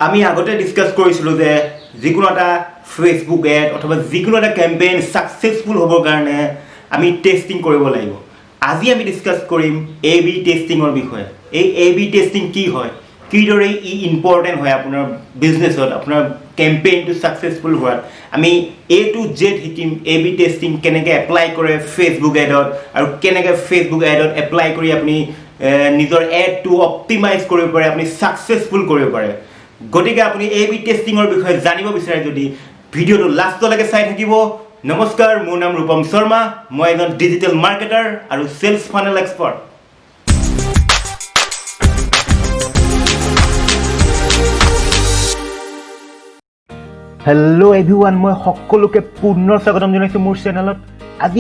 আমি আগতে ডিসকাস কৰিছিলো যে যিকোনো এটা ফেসবুক এড অথবা যিকোনো এটা ক্যাম্পেইন সাকসেসফুল হ'বৰ কাৰণে আমি টেষ্টিং কৰিব লাগিব। আজি আমি ডিসকাস কৰিম A/B টেষ্টিঙৰ বিষয়ে। এই A/B টেষ্টিং কি হয়, কিদৰে ই ইম্পৰ্টেণ্ট হয় আপোনাৰ বিজনেছত, আপোনাৰ কেম্পেইনটো সাকসেসফুল হোৱাত। আমি A to Z শিকিম A/B টেষ্টিং কেনেকৈ এপ্লাই কৰে ফেচবুক এডত, আৰু কেনেকৈ ফেচবুক এডত এপ্লাই কৰি আপুনি নিজৰ এডটো অপটিমাইজ কৰিব পাৰে, আপুনি সাকসেসফুল কৰিব পাৰে। গতিকে আপুনি A/B টেষ্টিঙৰ বিষয়ে জানিব বিচাৰে যদি ভিডিঅ'টো লাষ্টলৈকে চাই থাকিব। নমস্কাৰ, মোৰ নাম ৰূপম শৰ্মা, মই এজন ডিজিটেল মাৰ্কেটাৰ আৰু sales funnel expert. Hello' everyone, মই সকলোকে পুনৰ স্বাগতম জনাইছোঁ মোৰ চেনেলত। আজি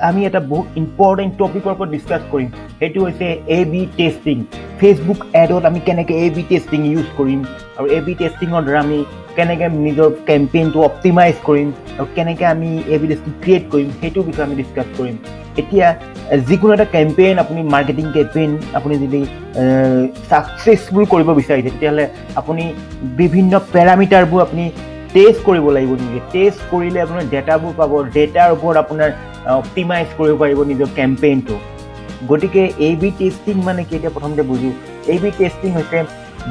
আমি এটা বহুত ইম্পৰ্টেণ্ট টপিকৰ ওপৰত ডিছকাছ কৰিম। সেইটো হৈছে A/B টেষ্টিং। ফেচবুক এডত আমি কেনেকৈ A/B টেষ্টিং ইউজ কৰিম, আৰু A/B টেষ্টিঙৰ দ্বাৰা আমি কেনেকৈ নিজৰ কেম্পেইনটো অপটিমাইজ কৰিম, আৰু কেনেকৈ আমি A/B টেষ্টিং ক্ৰিয়েট কৰিম, সেইটো বিষয়ে আমি ডিছকাছ কৰিম। এতিয়া যিকোনো এটা কেম্পেইন, আপুনি মাৰ্কেটিং কেম্পেইন আপুনি যদি ছাকচেছফুল কৰিব বিচাৰিছে, তেতিয়াহ'লে আপুনি বিভিন্ন পেৰামিটাৰবোৰ আপুনি টেষ্ট কৰিব লাগিব। নিজে টেষ্ট কৰিলে আপোনাৰ ডেটাবোৰ পাব, ডেটাৰ ওপৰত আপোনাৰ অপটিমাইজ কৰিব পাৰিব নিজৰ কেম্পেইনটো। গতিকে A/B টেষ্টিং মানে কি, এতিয়া প্ৰথমতে বুজোঁ। A/B টেষ্টিং হৈছে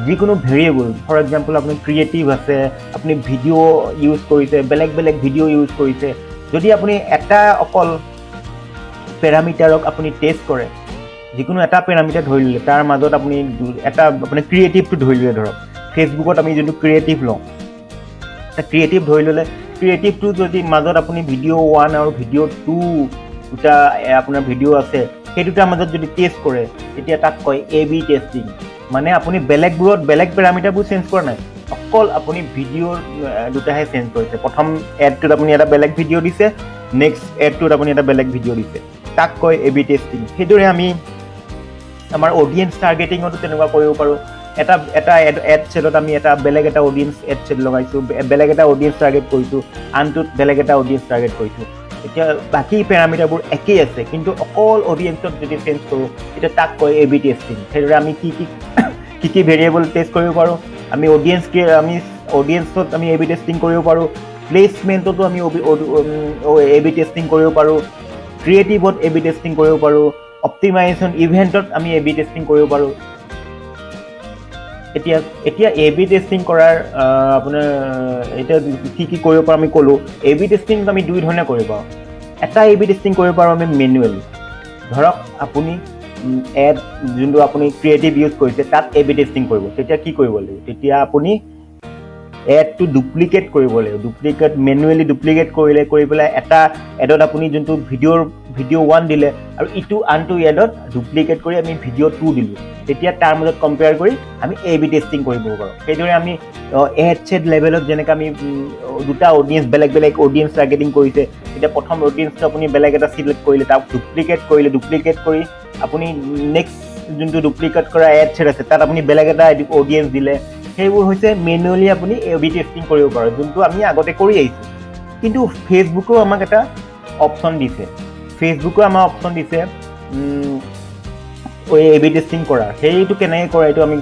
যিকোনো ভেৰিয়েবল, ফৰ এক্সাম্পল আপুনি ক্ৰিয়েটিভ আছে, আপুনি ভিডিঅ' ইউজ কৰিছে, বেলেগ বেলেগ ভিডিঅ' ইউজ কৰিছে। যদি আপুনি এটা অকল পেৰামিটাৰক আপুনি টেষ্ট কৰে, যিকোনো এটা পেৰামিটাৰ ধৰি ল'লে, তাৰ মাজত আপুনি আপুনি ক্ৰিয়েটিভটো ধৰি ল'লে, ধৰক ফেচবুকত আমি যোনটো ক্ৰিয়েটিভ লওঁ, ক্ৰিয়েটিভ ধৰি ল'লে, ক্ৰিয়েটিভটো যদি মাজত আপুনি ভিডিঅ' 1 আৰু ভিডিঅ' 2 দুটা আপোনাৰ ভিডিঅ' আছে, সেই দুটাৰ মাজত যদি টেষ্ট কৰে, তেতিয়া তাক কয় A/B টেষ্টিং। মানে আপুনি বেলেগবোৰত বেলেগ পেৰামিটাৰবোৰ চেঞ্জ কৰা নাই, অকল আপুনি ভিডিঅ'ৰ দুটাহে চেঞ্জ কৰিছে। প্ৰথম এডটোত আপুনি এটা বেলেগ ভিডিঅ' দিছে, নেক্সট এডটোত আপুনি এটা বেলেগ ভিডিঅ' দিছে, তাক কয় A/B টেষ্টিং। সেইদৰে আমি আমাৰ অডিয়েঞ্চ টাৰ্গেটিঙতো তেনেকুৱা কৰিব পাৰোঁ। এটা এড চেলত আমি বেলেগ এটা অডিয়েঞ্চ এড চেট লগাইছোঁ, বেলেগ এটা অডিয়েঞ্চ টাৰ্গেট কৰিছোঁ, আনটোত বেলেগ এটা অডিয়েঞ্চ টাৰ্গেট কৰিছোঁ। এতিয়া বাকী পেৰামিটাৰবোৰ একেই আছে, কিন্তু অকল অডিয়েঞ্চত যদি চেঞ্জ কৰোঁ, তেতিয়া তাক কয় A/B টেষ্টিং। সেইদৰে আমি কি ভেৰিয়েবল টেষ্ট কৰিব পাৰোঁ। আমি অডিয়েঞ্চত আমি A/B টেষ্টিং কৰিব পাৰোঁ, প্লেচমেণ্টতো আমি A/B টেষ্টিং কৰিব পাৰোঁ, ক্ৰিয়েটিভত A/B টেষ্টিং কৰিব পাৰোঁ, অপটিমাইজেশ্যন ইভেণ্টত আমি A/B টেষ্টিং কৰিব পাৰোঁ। এতিয়া A/B টেষ্টিং কৰাৰ আপোনাৰ এতিয়া কি কৰিব পাৰোঁ আমি ক'লোঁ। A/B টেষ্টিং আমি দুই ধৰণে কৰিব পাৰোঁ। এটা A/B টেষ্টিং কৰিব পাৰোঁ আমি মেনুৱেলি। ধৰক আপুনি এড যোনটো আপুনি ক্ৰিয়েটিভ ইউজ কৰিছে, তাত A/B টেষ্টিং কৰিব। তেতিয়া কি কৰিব লাগিব, তেতিয়া আপুনি এডটো ডুপ্লিকেট কৰিব লাগিব। মেনুৱেলি ডুপ্লিকেট কৰি পেলাই এটা এডত আপুনি যোনটো ভিডিঅ' 1 দিলে, আৰু আনটো এডত ডুপ্লিকেট কৰি আমি ভিডিঅ' 2 দিলোঁ, তেতিয়া তাৰ মাজত কম্পেয়াৰ কৰি আমি A/B টেষ্টিং কৰিব পাৰোঁ। সেইদৰে আমি এড চেট লেভেলত যেনেকৈ আমি দুটা অডিয়েঞ্চ বেলেগ বেলেগ অডিয়েঞ্চ টাৰ্গেটিং কৰিছে, তেতিয়া প্ৰথম অডিয়েঞ্চটো আপুনি বেলেগ এটা চিলেক্ট কৰিলে, তাক ডুপ্লিকেট কৰি আপুনি নেক্সট যোনটো ডুপ্লিকেট কৰা এড চেট আছে, তাত আপুনি বেলেগ এটা অডিয়েঞ্চ দিলে। সেইবোৰ হৈছে মেনুৱেলি আপুনি A/B টেষ্টিং কৰিব পাৰে, যোনটো আমি আগতে কৰি আহিছোঁ। কিন্তু ফেচবুকেও আমাক এটা অপশ্যন দিছে। A/B টেষ্টিং কৰা। সেইটো কেনেকৈ কৰে এইটো আমি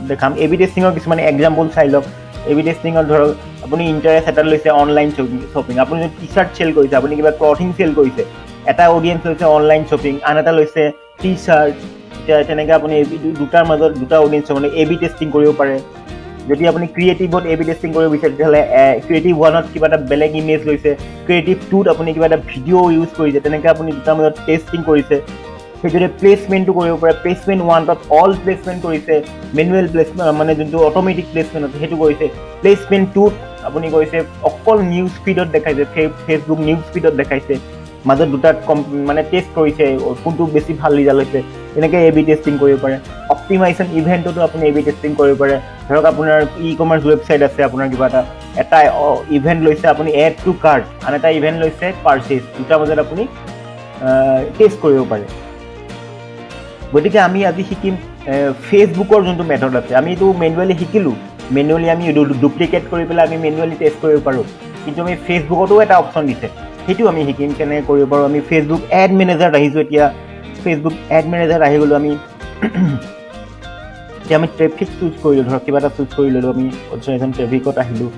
দেখাম। A/B টেষ্টিঙৰ কিছুমান এক্সাম্পল চাই লওক। A/B টেষ্টিঙত ধৰক আপুনি ইণ্টাৰেষ্ট এটা লৈছে অনলাইন শ্বপিং। আপুনি যদি টি চাৰ্ট চেল কৰিছে, আপুনি কিবা ক্লথিং চেল কৰিছে, এটা অডিয়েঞ্চ লৈছে অনলাইন শ্বপিং, আন এটা লৈছে টি চাৰ্ট। এতিয়া তেনেকৈ আপুনি দুটাৰ মাজত দুটা অডিয়েঞ্চৰ মানে A/B টেষ্টিং কৰিব পাৰে। যদি আপুনি ক্ৰিয়েটিভত A/B টেষ্টিং কৰিব বিচাৰে, তেতিয়াহ'লে ক্ৰিয়েটিভ 1ত কিবা এটা বেলেগ ইমেজ লৈছে, ক্ৰিয়েটিভ 2ত আপুনি কিবা এটা ভিডিঅ' ইউজ কৰিছে, তেনেকৈ আপুনি দুটাৰ মাজত টেষ্টিং কৰিছে। সেইদৰে প্লেচমেণ্টটো কৰিব পাৰে। প্লেচমেণ্ট 1ত অল প্লেচমেণ্ট কৰিছে, মেনুৱেল প্লেচমেণ্ট মানে যোনটো অট'মেটিক প্লেচমেণ্ট আছে সেইটো কৰিছে। প্লেচমেণ্ট 2ত আপুনি কৰিছে অকল নিউজ ফিডত দেখাইছে, ফেচবুক নিউজ ফিডত দেখাইছে, মাজত দুটাত মানে টেষ্ট কৰিছে কোনটো বেছি ভাল ৰিজাল্ট হৈছে। তেনেকৈ A/B টেষ্টিং কৰিব পাৰে। অপটিমাইজেশ্যন ইভেণ্টতো আপুনি A/B টেষ্টিং কৰিব পাৰে। ধৰক আপোনাৰ ই-কমাৰ্চ ৱেবছাইট আছে, আপোনাৰ কিবা এটা ইভেণ্ট লৈছে আপুনি এড টু কাৰ্ট, আন এটা ইভেণ্ট লৈছে পাৰ্চেজ, দুটাৰ মাজত আপুনি টেষ্ট কৰিব পাৰে। গতিকে আমি আজি শিকিম ফেচবুকৰ যোনটো মেথড আছে। আমি এইটো মেনুৱেলি শিকিলোঁ, মেনুৱেলি আমি ডুপ্লিকেট কৰি পেলাই আমি মেনুৱেলি টেষ্ট কৰিব পাৰোঁ। কিন্তু আমি ফেচবুকতো এটা অপশ্যন দিছে, সেইটো আমি শিকিম কেনেকৈ কৰিব পাৰোঁ। আমি ফেচবুক এড মেনেজাৰত আহিছোঁ। এতিয়া ফেচবুক এড মেনেজাৰত আহি গ'লোঁ আমি। এতিয়া আমি ট্ৰেফিক চুজ কৰিলোঁ, ধৰক কিবা এটা চুজ কৰি ল'লোঁ, আমি কনচেনট্ৰেশ্যন ট্ৰেফিকত আহিলোঁ।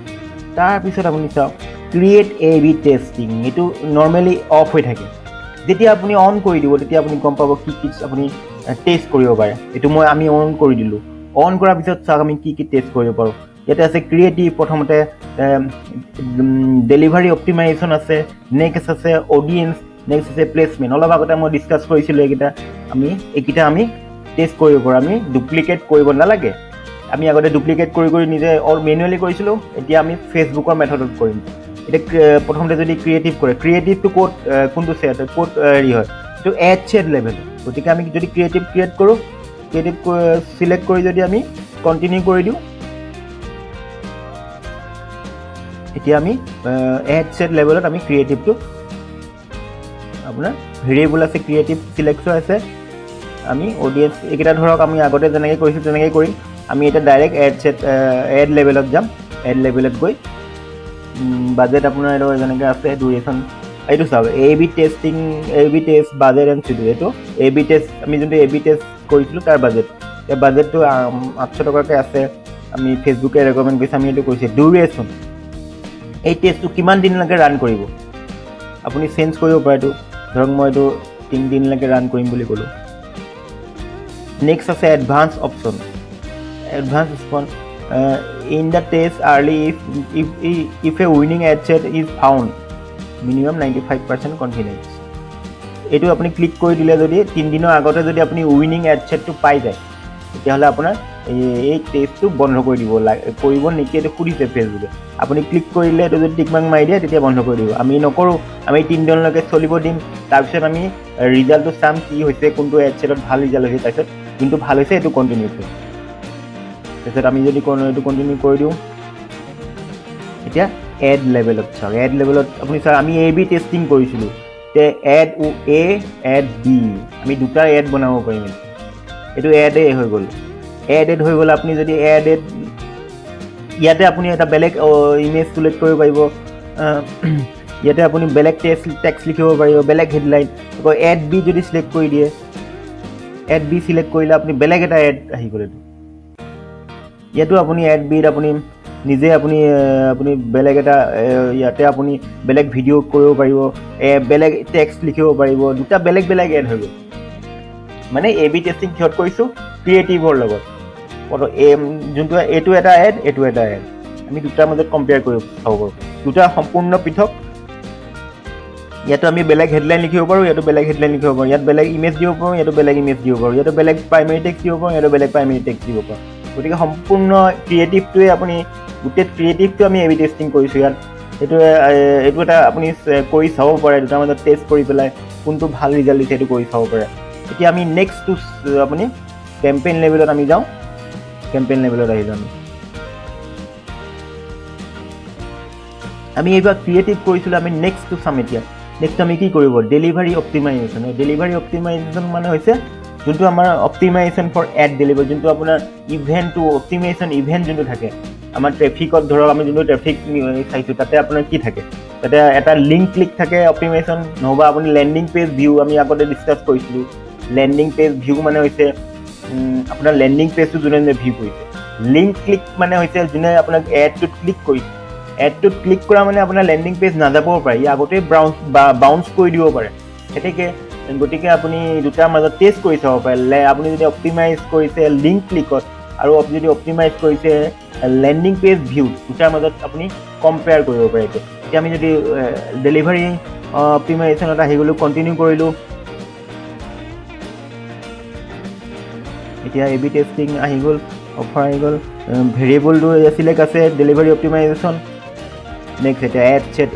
তাৰপিছত আপুনি চাওক ক্ৰিয়েট A/B টেষ্টিং, এইটো নৰ্মেলি অফ হৈ থাকে। যেতিয়া আপুনি অন কৰি দিব তেতিয়া আপুনি গম পাব কি কি আপুনি টেষ্ট কৰিব পাৰে। এইটো আমি অন কৰি দিলোঁ। অন কৰাৰ পিছত চাওক আমি কি কি টেষ্ট কৰিব পাৰোঁ। ইয়াতে আছে ক্ৰিয়েটিভ, প্ৰথমতে ডেলিভাৰী অপ্টিমাইজেশ্যন আছে, নেক্সট আছে অডিয়েন্স, নেক্সট আছে প্লেচমেণ্ট। অলপ আগতে মই ডিছকাছ কৰিছিলোঁ এইকেইটা আমি টেষ্ট কৰিব পাৰোঁ। আমি ডুপ্লিকেট কৰিব নালাগে। আমি আগতে ডুপ্লিকেট কৰি নিজে মেনুৱেলি কৰিছিলোঁ, এতিয়া আমি ফেচবুকৰ মেথডত কৰিম। এতিয়া প্ৰথমতে যদি ক্ৰিয়েটিভ কৰে, ক্ৰিয়েটিভটো কোনটো চেট ক'ত হেৰি হয়, এইটো এড চেট লেভেল। গতিকে আমি যদি ক্ৰিয়েটিভ ক্ৰিয়েট কৰোঁ, ক্ৰিয়েটিভ চিলেক্ট কৰি যদি আমি কণ্টিনিউ কৰি দিওঁ, এতিয়া আমি এড চেট লেভেলত আমি ক্ৰিয়েটিভটো আপোনাৰ ভেৰিয়েবল আছে, ক্ৰিয়েটিভ চিলেকশ্যন আছে, আমি অডিয়েন্স এইকেইটা ধৰক আমি আগতে যেনেকৈ কৰিছোঁ তেনেকৈ কৰিম। আমি এতিয়া ডাইৰেক্ট এড লেভেলত যাম। এড লেভেলত গৈ বাজেট আপোনাৰ এইটো যেনেকৈ আছে ডিউৰেশ্যন, এইটো চাওক A/B testing, A/B test budget and schedule. এইটো A/B টেষ্ট আমি যোনটো A/B টেষ্ট কৰিছিলোঁ তাৰ বাজেট, এই বাজেটটো 800 টকাকৈ আছে। আমি ফেচবুকে ৰেকমেণ্ড কৰিছে, আমি এইটো কৰিছোঁ। ডিউৰেশ্যন, এই টেষ্টটো কিমান দিনলৈকে ৰান কৰিব আপুনি চেঞ্জ কৰিব পাৰে। এইটো ধৰক মই এইটো 3 দিনলৈকে ৰান কৰিম বুলি ক'লোঁ। নেক্সট আছে advance option. Advance option in the test early if a winning ad set is found, minimum 95% confidence. এইটো আপুনি ক্লিক কৰি দিলে যদি 3 দিনৰ আগতে যদি আপুনি উইনিং এড চেটটো পাই যায়, তেতিয়াহ'লে আপোনাৰ এই টেষ্টটো বন্ধ কৰি কৰিব নেকি এইটো সুধিছে ফেচবুকে। আপুনি ক্লিক কৰিলে এইটো যদি টিকমাৰ্ক মাৰি দিয়ে তেতিয়া বন্ধ কৰি দিব। আমি নকৰোঁ, আমি 3 দিনলৈকে চলিব দিম। তাৰপিছত আমি ৰিজাল্টটো চাম কি হৈছে, কোনটো এড চেটত ভাল ৰিজাল্ট হৈছে। তাৰপিছত যোনটো ভাল হৈছে এইটো কণ্টিনিউ কৰিম। তাৰপিছত আমি যদি এইটো কণ্টিনিউ কৰি দিওঁ, এতিয়া এড লেভেলত চাওক। এড লেভেলত আপুনি চাওক আমি A/B টেষ্টিং কৰিছিলোঁ। তে এড A, এড B, আমি দুটা এড বনাব পাৰিম। এইটো এড এ হৈ গ'ল। এড হৈ গ'ল। আপুনি যদি এড ইয়াতে আপুনি এটা বেলেগ ইমেজ চিলেক্ট কৰিব পাৰিব। ইয়াতে আপুনি বেলেগ টেক্সট লিখিব পাৰিব, বেলেগ হেডলাইন। আকৌ এড B যদি চিলেক্ট কৰি দিয়ে, এড B চিলেক্ট কৰিলে আপুনি বেলেগ এটা এড আহি গ'ল। ইয়াতো আপুনি এড বিত আপুনি নিজে আপুনি বেলেগ এটা ইয়াতে আপুনি বেলেগ ভিডিঅ' কৰিব পাৰিব, বেলেগ টেক্সট লিখিব পাৰিব। দুটা বেলেগ বেলেগ এড হৈ গ'ল। মানে A/B টেষ্টিং কিহত কৰিছোঁ, ক্ৰিয়েটিভৰ লগত। যোনটো এইটো এটা এড, এইটো এটা এড, আমি দুটাৰ মাজত কম্পেয়াৰ কৰিব চাব পাৰোঁ। দুটা সম্পূৰ্ণ পৃথক। ইয়াতো আমি বেলেগ হেডলাইন লিখিব পাৰোঁ, ইয়াতো বেলেগ হেডলাইন লিখিব পাৰোঁ। ইয়াত বেলেগ ইমেজ দিব পাৰোঁ, ইয়াতো বেলেগ ইমেজ দিব পাৰোঁ। ইয়াতো বেলেগ প্ৰাইমেৰী টেক্সট দিব পাৰোঁ, ইয়াতো বেলেগ প্ৰাইমেৰী টেক্সট দিব পাৰোঁ। গতিকে সম্পূৰ্ণ ক্ৰিয়েটিভটোৱে আপুনি গোটেই ক্ৰিয়েটিভটো আমি A/B টেষ্টিং কৰিছোঁ ইয়াত। এইটো এটা আপুনি কৰি চাব পাৰে, দুটাৰ মাজত টেষ্ট কৰি পেলাই কোনটো ভাল ৰিজাল্ট দিছে এইটো কৰি চাব পাৰে। এতিয়া আমি নেক্সটটো আপুনি কেম্পেইন লেভেলত আমি যাওঁ। কেম্পেইন লেভেলত আহিলোঁ আমি এইবাৰ ক্ৰিয়েটিভ কৰিছিলোঁ। আমি নেক্সটটো চাম। এতিয়া নেক্সট আমি কি কৰিব, ডেলিভাৰী অপ্টিমাইজেশ্যন। ডেলিভাৰী অপ্টিমাইজেশ্যন মানে হৈছে যোনটো আমাৰ অপ্টিমাইজেশ্যন ফৰ এড ডেলিভাৰী, যোনটো আপোনাৰ ইভেণ্টটো অপ্টিমাইজেশ্যন ইভেণ্ট যোনটো থাকে আমাৰ ট্ৰেফিকত। ধৰক আমি যোনটো ট্ৰেফিক চাইছোঁ তাতে আপোনাৰ কি থাকে, তাতে এটা লিংক ক্লিক থাকে অপ্টিমাইজেশ্যন, নহ'বা আপুনি লেণ্ডিং পেজ ভিউ আমি আগতে ডিছকাছ কৰিছিলোঁ। লেণ্ডিং পেজ ভিউ মানে হৈছে আপোনাৰ লেণ্ডিং পেজটো যোনে ভিউ কৰিছে। লিংক ক্লিক মানে হৈছে যোনে আপোনাক এডটোত ক্লিক কৰিছে। এডটোত ক্লিক কৰা মানে আপোনাৰ লেণ্ডিং পেজ নাযাবও পাৰে, ই আগতেই বাউন্স কৰি দিব পাৰে। গতিকে আপুনি দুটাৰ মাজত টেষ্ট কৰি চাব পাৰে। আপুনি যদি অপ্টিমাইজ কৰিছে লিংক ক্লিকত আৰু যদি অপ্টিমাইজ কৰিছে লেণ্ডিং পেজ ভিউ, দুটাৰ মাজত আপুনি কম্পেয়াৰ কৰিব পাৰে। এতিয়া আমি যদি ডেলিভাৰী অপ্টিমাইজেশ্যনত আহি গ'লোঁ, কণ্টিনিউ কৰিলোঁ। এতিয়া A/B টেষ্টিং আহি গ'ল, অফাৰ আহি গ'ল, ভেৰিয়েবলটো চিলেক্ট আছে, ডেলিভাৰী অপ্টিমাইজেশ্যন। নেক্সট এতিয়া এড চেট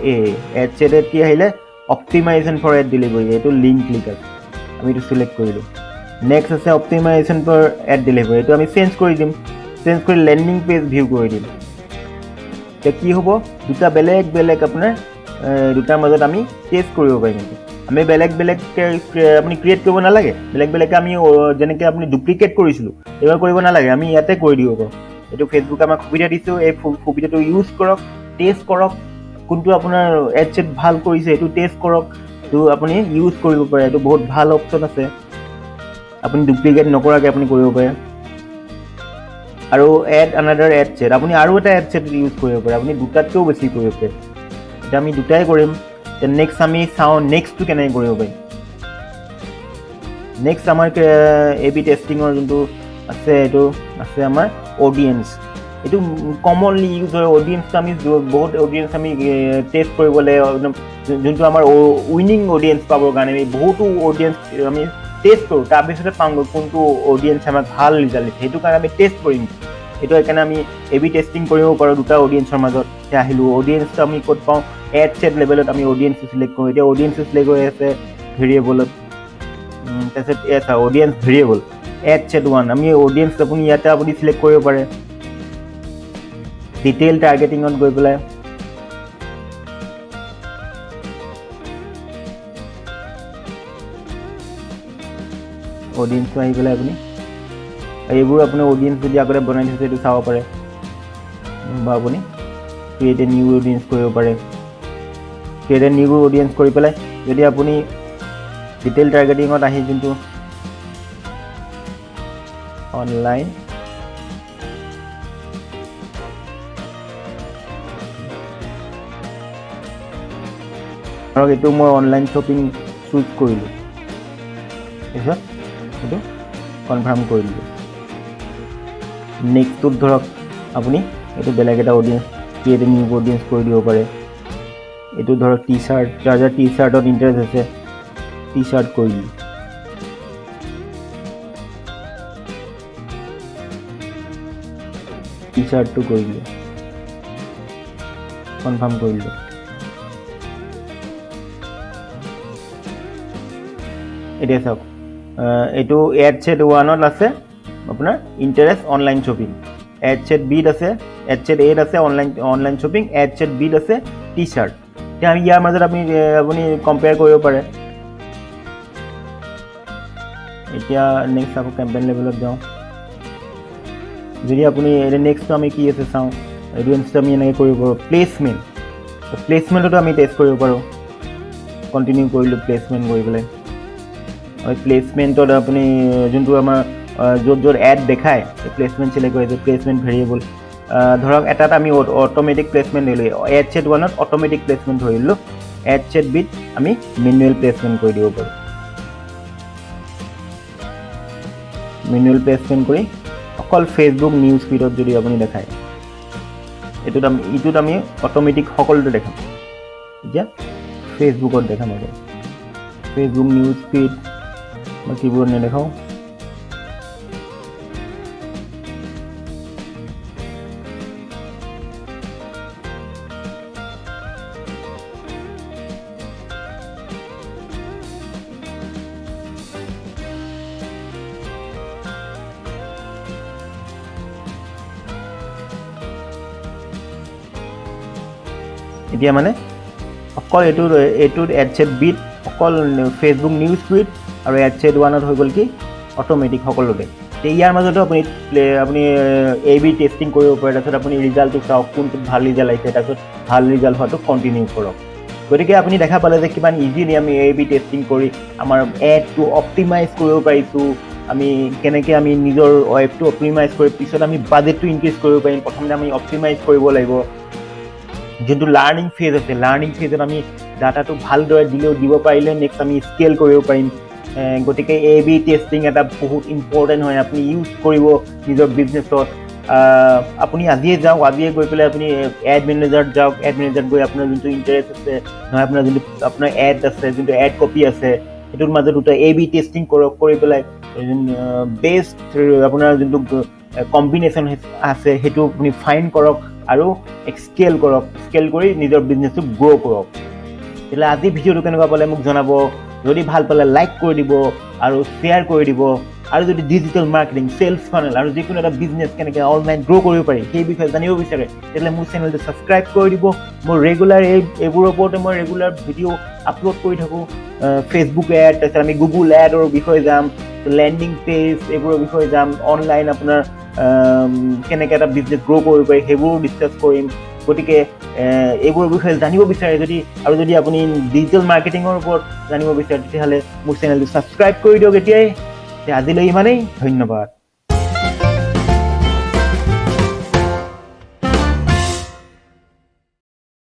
এড চেটত কি আহিলে, অপ্টিমাইজেশ্যন ফৰ এড ডেলিভাৰী। এইটো লিংক ক্লিক আছে, আমি এইটো চিলেক্ট কৰিলোঁ। নেক্সট আছে অপ্টিমাইজেশ্যন ফৰ এড ডেলিভাৰী। এইটো আমি চেঞ্জ কৰি দিম, চেঞ্জ কৰি লেণ্ডিং পেজ ভিউ কৰি দিম। এতিয়া কি হ'ব, দুটা বেলেগ বেলেগ আপোনাৰ দুটাৰ মাজত আমি টেষ্ট কৰিব পাৰিম। আমি বেলেগ বেলেগকৈ আপুনি ক্ৰিয়েট কৰিব নালাগে। বেলেগ বেলেগকৈ আমি যেনেকৈ আপুনি ডুপ্লিকেট কৰিছিলোঁ এইবাৰ কৰিব নালাগে, আমি ইয়াতে কৰি দিব পাৰোঁ। এইটো ফেচবুকে আমাক সুবিধা দিছোঁ, এই সুবিধাটো ইউজ কৰক, টেষ্ট কৰক, কোনটো আপোনাৰ এড চেট ভাল কৰিছে এইটো টেষ্ট কৰক। এইটো আপুনি ইউজ কৰিব পাৰে, এইটো বহুত ভাল অপশ্যন আছে। আপুনি ডুপ্লিকেট নকৰাকৈ আপুনি কৰিব পাৰে। আৰু এড আনাডাৰ এড ছেট আপুনি আৰু এটা এড ছেট ইউজ কৰিব পাৰে আপুনি দুটাতকৈও বেছি কৰিব পাৰে এতিয়া আমি দুটাই কৰিম নেক্সট আমি চাওঁ নেক্সটটো কেনেকৈ কৰিব পাৰিম নেক্সট আমাৰ এ বি টেষ্টিঙৰ যোনটো আছে এইটো আছে আমাৰ অডিয়েঞ্চ এইটো কমনলি ইউজ হয় অডিয়েঞ্চটো আমি বহুত অডিয়েঞ্চ আমি টেষ্ট কৰিবলৈ যোনটো আমাৰ উইনিং অডিয়েঞ্চ পাবৰ কাৰণে আমি বহুতো অডিয়েঞ্চ আমি টেষ্ট কৰোঁ তাৰপিছতে পাওঁগৈ কোনটো অডিয়েঞ্চ আমাক ভাল ৰিজাল্ট দিছে সেইটো কাৰণে আমি টেষ্ট কৰিম এইটো সেইকাৰণে আমি এ বি টেষ্টিং কৰিব পাৰোঁ দুটা অডিয়েঞ্চৰ মাজত এতিয়া আহিলোঁ অডিয়েঞ্চটো আমি ক'ত পাওঁ এড ছেট লেভেলত আমি অডিয়েঞ্চটো চিলেক্ট কৰোঁ এতিয়া অডিয়েঞ্চটো চিলেক্ট হৈ আছে ভেৰিয়েবলত তাৰপিছত as audience variable ad set 1 আমি অডিয়েঞ্চ আপুনি ইয়াতে আপুনি চিলেক্ট কৰিব পাৰে ডিটেইল টাৰ্গেটিঙত গৈ পেলাই অডিয়েঞ্চটো আহি পেলাই আপুনি এইবোৰ আপোনাৰ অডিয়েঞ্চ যদি আগতে বনাই থৈছে সেইটো চাব পাৰে বা আপুনি ক্ৰিয়েট এ নিউ অডিয়েঞ্চ কৰিব পাৰে ক্ৰিয়েট এ নিউ অডিয়েঞ্চ কৰি পেলাই যদি আপুনি ডিটেইল টাৰ্গেটিঙত আহি যোনটো অনলাইন ধৰক এইটো মই অনলাইন শ্বপিং চুজ কৰিলোঁ তাৰপিছত এইটো কনফাৰ্ম কৰি দিলোঁ নেক্সটটোত ধৰক আপুনি এইটো বেলেগ এটা audience create a new audience কৰি দিব পাৰে এইটো ধৰক টি চাৰ্ট যাৰ টি চাৰ্টত ইণ্টাৰেষ্ট আছে টি চাৰ্ট কৰি দিলোঁ টি চাৰ্টটো কৰি দিলোঁ কনফাৰ্ম কৰি দিলোঁ এতিয়া চাওক এইটো এড ছেট 1ত আছে আপোনাৰ interest online shopping ad set বিত আছে এড ছেট 8 আছে অনলাইন শ্বপিং এড ছেট বিত আছে টি চাৰ্ট এতিয়া আমি ইয়াৰ মাজত আপুনি কম্পেয়াৰ কৰিব পাৰে এতিয়া নেক্সট আকৌ কেম্পেইন লেভেলত যাওঁ যদি আপুনি নেক্সটটো আমি কি আছে চাওঁ অডিয়েঞ্চটো আমি এনেকৈ কৰিব পাৰোঁ প্লেচমেণ্টতো আমি টেষ্ট কৰিব পাৰোঁ কণ্টিনিউ কৰিলোঁ প্লেচমেণ্ট কৰি পেলাই প্লেচমেণ্টত আপুনি যোনটো আমাৰ য'ত এড দেখায় প্লেচমেণ্ট চিলেক্ট কৰিছে প্লেচমেণ্ট ভেৰিয়েবল ধৰক এটাত আমি অট'মেটিক প্লেচমেণ্ট দিলোঁ এড ছেট 1ত অট'মেটিক প্লেচমেণ্ট ধৰিলোঁ এড ছেট বিত আমি মেনুৱেল প্লেচমেণ্ট কৰি দিব পাৰোঁ মেনুৱেল প্লেচমেণ্ট কৰি অকল ফেচবুক নিউজ ফিডত যদি আপুনি দেখায় ইটোত আমি অট'মেটিক সকলোতে দেখাম এতিয়া ফেচবুকত দেখাম আৰু ফেচবুক নিউজ ফিড বাকীবোৰত নেদেখাওঁ এতিয়া মানে অকল এইটোত এড ছেট বিত অকল ফেচবুক নিউজ ফিড আৰু এড ছেট 1ত হৈ গ'ল কি অট'মেটিক সকলোতে এতিয়া ইয়াৰ মাজতো আপুনি এ বি টেষ্টিং কৰিব পাৰে তাৰপিছত আপুনি ৰিজাল্টটো চাওক কোনটোত ভাল ৰিজাল্ট আহিছে তাৰপিছত ভাল ৰিজাল্ট হোৱাটো কণ্টিনিউ কৰক গতিকে আপুনি দেখা পালে যে কিমান ইজিলি আমি এ বি টেষ্টিং কৰি আমাৰ এডটো অপ্টিমাইজ কৰিব পাৰিছোঁ আমি কেনেকৈ আমি নিজৰ এপটো অপ্টিমাইজ কৰি পিছত আমি বাজেটটো ইনক্ৰিজ কৰিব পাৰিম প্ৰথমতে আমি অপ্টিমাইজ কৰিব লাগিব যোনটো লাৰ্ণিং ফেজ আছে লাৰ্ণিং ফেজত আমি ডাটাটো ভালদৰে দিব পাৰিলে নেক্সট আমি স্কেল কৰিব পাৰিম গতিকে এ বি টেষ্টিং এটা বহুত ইম্পৰ্টেণ্ট হয় আপুনি ইউজ কৰিব নিজৰ বিজনেছত আপুনি আজিয়ে গৈ পেলাই আপুনি এড মেনেজাৰত যাওক এড মেনেজাৰত গৈ আপোনাৰ যোনটো ইণ্টাৰেষ্ট আছে নহয় আপোনাৰ যোনটো আপোনাৰ এড আছে যোনটো এড কপি আছে সেইটোৰ মাজত দুটা এ বি টেষ্টিং কৰি পেলাই বেষ্ট আপোনাৰ যোনটো কম্বিনেশ্যন আছে সেইটো আপুনি ফাইণ্ড কৰক আৰু স্কেল কৰি নিজৰ বিজনেছটো গ্ৰ' কৰক তেতিয়াহ'লে আজি ভিডিঅ'টো কেনেকুৱা পালে মোক জনাব যদি ভাল পালে লাইক কৰি দিব আৰু শ্বেয়াৰ কৰি দিব আৰু যদি ডিজিটেল মাৰ্কেটিং চেলছ ফানেল আৰু যিকোনো এটা বিজনেছ কেনেকৈ অনলাইন গ্ৰ' কৰিব পাৰি সেই বিষয়ে জানিব বিচাৰে তেতিয়াহ'লে মোৰ চেনেলটো ছাবস্ক্ৰাইব কৰি দিব মই ৰেগুলাৰ এইবোৰৰ ওপৰতে মই ৰেগুলাৰ ভিডিঅ' আপলোড কৰি থাকোঁ ফেচবুক এড তাৰপিছত আমি গুগল এডৰ বিষয়ে যাম লেণ্ডিং পেজ এইবোৰৰ বিষয়ে যাম অনলাইন আপোনাৰ কেনেকৈ এটা বিজনেছ গ্ৰ' কৰিব পাৰি সেইবোৰো ডিছকাছ কৰিম গতিকে এইবোৰৰ বিষয়ে জানিব বিচাৰে যদি আপুনি ডিজিটেল মাৰ্কেটিঙৰ ওপৰত জানিব বিচাৰে তেতিয়াহ'লে মোৰ চেনেলটো ছাবস্ক্ৰাইব কৰি দিয়ক এতিয়াই আজিলৈ ইমানেই ধন্যবাদ